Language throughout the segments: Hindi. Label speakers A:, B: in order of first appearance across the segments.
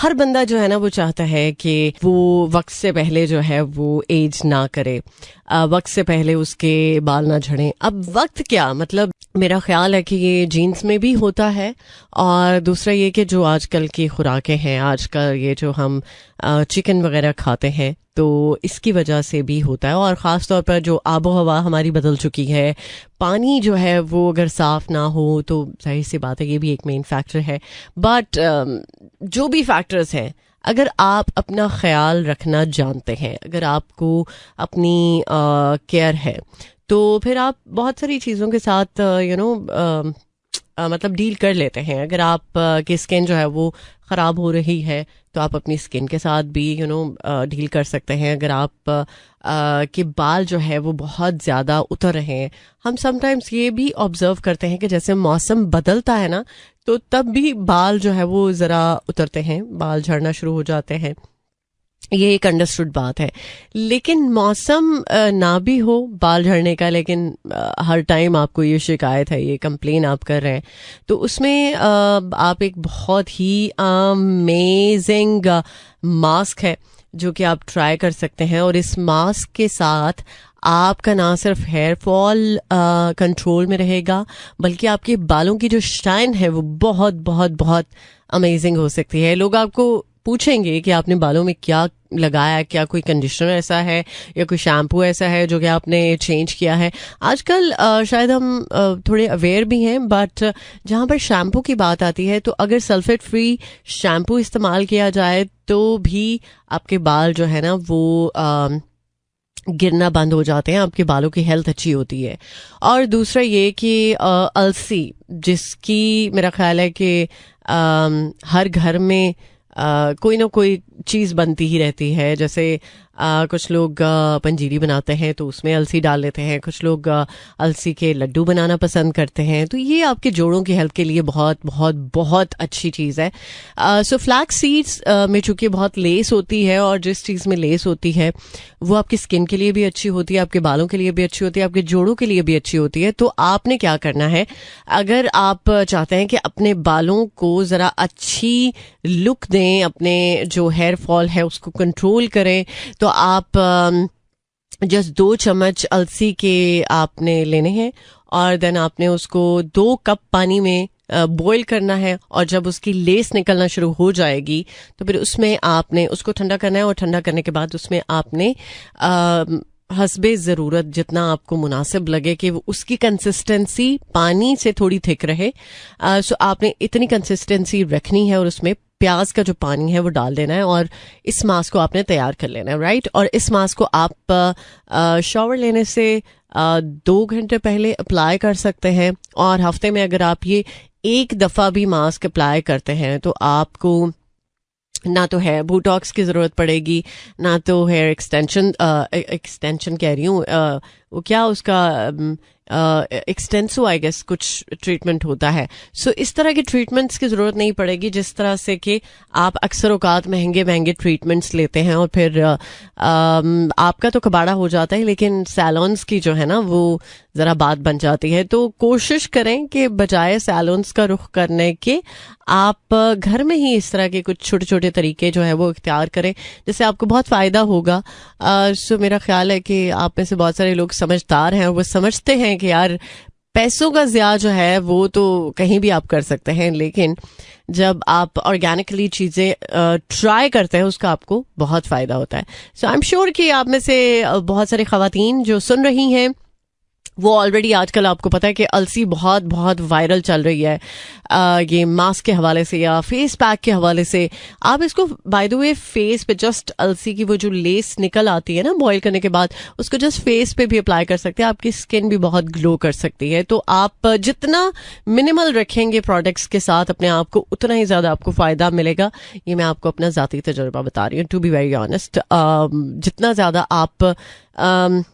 A: हर बंदा जो है ना वो चाहता है कि वो वक्त से पहले जो है वो एज ना करे, वक्त से पहले उसके बाल ना झड़ें। अब वक्त क्या मतलब, मेरा ख्याल है कि ये जीन्स में भी होता है, और दूसरा ये कि जो आजकल की खुराकें हैं, आजकल ये जो हम चिकन वगैरह खाते हैं, तो इसकी वजह से भी होता है। और ख़ास तौर पर जो आबो हवा हमारी बदल चुकी है, पानी जो है वो अगर साफ़ ना हो तो जाहिर सी बात है ये भी एक मेन फैक्टर है। बट जो भी फैक्टर्स हैं, अगर आप अपना ख्याल रखना जानते हैं, अगर आपको अपनी केयर है, तो फिर आप बहुत सारी चीज़ों के साथ मतलब डील कर लेते हैं। अगर आप की स्किन जो है वो ख़राब हो रही है तो आप अपनी स्किन के साथ भी डील कर सकते हैं। अगर आप के बाल जो है वो बहुत ज़्यादा उतर रहे हैं, हम समटाइम्स ये भी ऑब्जर्व करते हैं कि जैसे मौसम बदलता है ना, तो तब भी बाल जो है वो ज़रा उतरते हैं, बाल झड़ना शुरू हो जाते हैं। ये एक अंडरस्टूड बात है। लेकिन मौसम ना भी हो बाल झड़ने का, लेकिन हर टाइम आपको ये शिकायत है, ये कंप्लेन आप कर रहे हैं, तो उसमें आप एक बहुत ही अमेजिंग मास्क है जो कि आप ट्राई कर सकते हैं। और इस मास्क के साथ आपका ना सिर्फ हेयर फॉल कंट्रोल में रहेगा, बल्कि आपके बालों की जो शाइन है वो बहुत बहुत बहुत अमेजिंग हो सकती है। लोग आपको पूछेंगे कि आपने बालों में क्या लगाया, क्या कोई कंडीशनर ऐसा है या कोई शैम्पू ऐसा है जो कि आपने चेंज किया है। आजकल शायद हम थोड़े अवेयर भी हैं, बट जहाँ पर शैम्पू की बात आती है तो अगर सल्फेट फ्री शैम्पू इस्तेमाल किया जाए तो भी आपके बाल जो है ना वो गिरना बंद हो जाते हैं, आपके बालों की हेल्थ अच्छी होती है। और दूसरा ये कि अलसी, जिसकी मेरा ख्याल है कि हर घर में कोई ना कोई चीज़ बनती ही रहती है। जैसे कुछ लोग पंजीरी बनाते हैं तो उसमें अलसी डाल लेते हैं, कुछ लोग अलसी के लड्डू बनाना पसंद करते हैं, तो ये आपके जोड़ों की हेल्थ के लिए बहुत बहुत बहुत अच्छी चीज़ है। सो फ्लैक्स सीड्स में चूँकि बहुत लेस होती है, और जिस चीज़ में लेस होती है वो आपकी स्किन के लिए भी अच्छी होती है, आपके बालों के लिए भी अच्छी होती है, आपके जोड़ों के लिए भी अच्छी होती है। तो आपने क्या करना है, अगर आप चाहते हैं कि अपने बालों को ज़रा अच्छी लुक दें, अपने जो हेयर फॉल है उसको कंट्रोल करें, तो आप जस्ट 2 चम्मच अलसी के आपने लेने हैं, और देन आपने उसको 2 कप पानी में बॉईल करना है। और जब उसकी लेस निकलना शुरू हो जाएगी तो फिर उसमें आपने उसको ठंडा करना है, और ठंडा करने के बाद उसमें आपने हस्बे ज़रूरत जितना आपको मुनासिब लगे कि वो उसकी कंसिस्टेंसी पानी से थोड़ी थिक रहे, सो आपने इतनी कंसिस्टेंसी रखनी है, और उसमें प्याज का जो पानी है वो डाल देना है, और इस मास्क को आपने तैयार कर लेना है, राइट। और इस मास्क को आप शावर लेने से 2 घंटे पहले अप्लाई कर सकते हैं। और हफ्ते में अगर आप ये एक दफ़ा भी मास्क अप्लाई करते हैं तो आपको ना तो हेयर बोटॉक्स की ज़रूरत पड़ेगी, ना तो हेयर एक्सटेंशन कह रही हूँ, वो क्या उसका एक्सटेंसो आई गेस कुछ ट्रीटमेंट होता है। सो इस तरह के ट्रीटमेंट्स की ज़रूरत नहीं पड़ेगी, जिस तरह से कि आप अक्सर औकात महंगे महंगे ट्रीटमेंट्स लेते हैं और फिर आपका तो कबाड़ा हो जाता है, लेकिन सैलून्स की जो है ना वो ज़रा बात बन जाती है। तो कोशिश करें कि बजाय सैलून्स का रुख करने के आप घर में ही इस तरह के कुछ छोटे छोटे तरीके जो है वो इख्तियार करें, जिससे आपको बहुत फ़ायदा होगा। सो मेरा ख्याल है कि आप में से बहुत सारे लोग समझदार हैं, वो समझते हैं कि यार पैसों का ज़िया जो है वो तो कहीं भी आप कर सकते हैं, लेकिन जब आप ऑर्गेनिकली चीज़ें ट्राई करते हैं उसका आपको बहुत फ़ायदा होता है। सो आई एम श्योर कि आप में से बहुत सारी ख़वातीन जो सुन रही हैं वो ऑलरेडी आजकल आपको पता है कि अलसी बहुत बहुत वायरल चल रही है, ये मास्क के हवाले से या फेस पैक के हवाले से। आप इसको बाय द वे फेस पे जस्ट अलसी की वो जो लेस निकल आती है ना बॉईल करने के बाद, उसको जस्ट फेस पे भी अप्लाई कर सकते हैं, आपकी स्किन भी बहुत ग्लो कर सकती है। तो आप जितना मिनिमल रखेंगे प्रोडक्ट्स के साथ अपने आप को, उतना ही ज़्यादा आपको फ़ायदा मिलेगा। ये मैं आपको अपना ज़ाती तजुर्बा बता रही हूँ, टू बी वेरी ऑनेस्ट। जितना ज़्यादा आप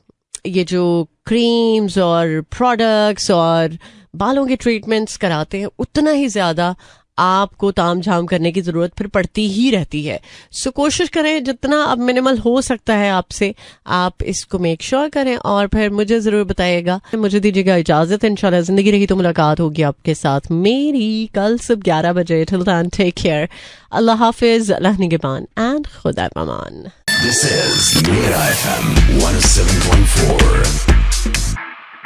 A: ये जो क्रीम्स और प्रोडक्ट्स और बालों के ट्रीटमेंट्स कराते हैं, उतना ही ज़्यादा आपको ताम झाम करने की ज़रूरत फिर पड़ती ही रहती है। सो कोशिश करें जितना अब मिनिमल हो सकता है आपसे, आप इसको मेक श्योर करें और फिर मुझे ज़रूर बताइएगा। मुझे दीजिएगा इजाज़त, इंशाल्लाह ज़िंदगी रही तो मुलाकात होगी आपके साथ मेरी कल सुबह 11 बजे। टिल देन टेक केयर, अल्लाह हाफिज़, अल्लाह निगहबान एंड खुदा पमान।
B: This is Mira FM 107.5.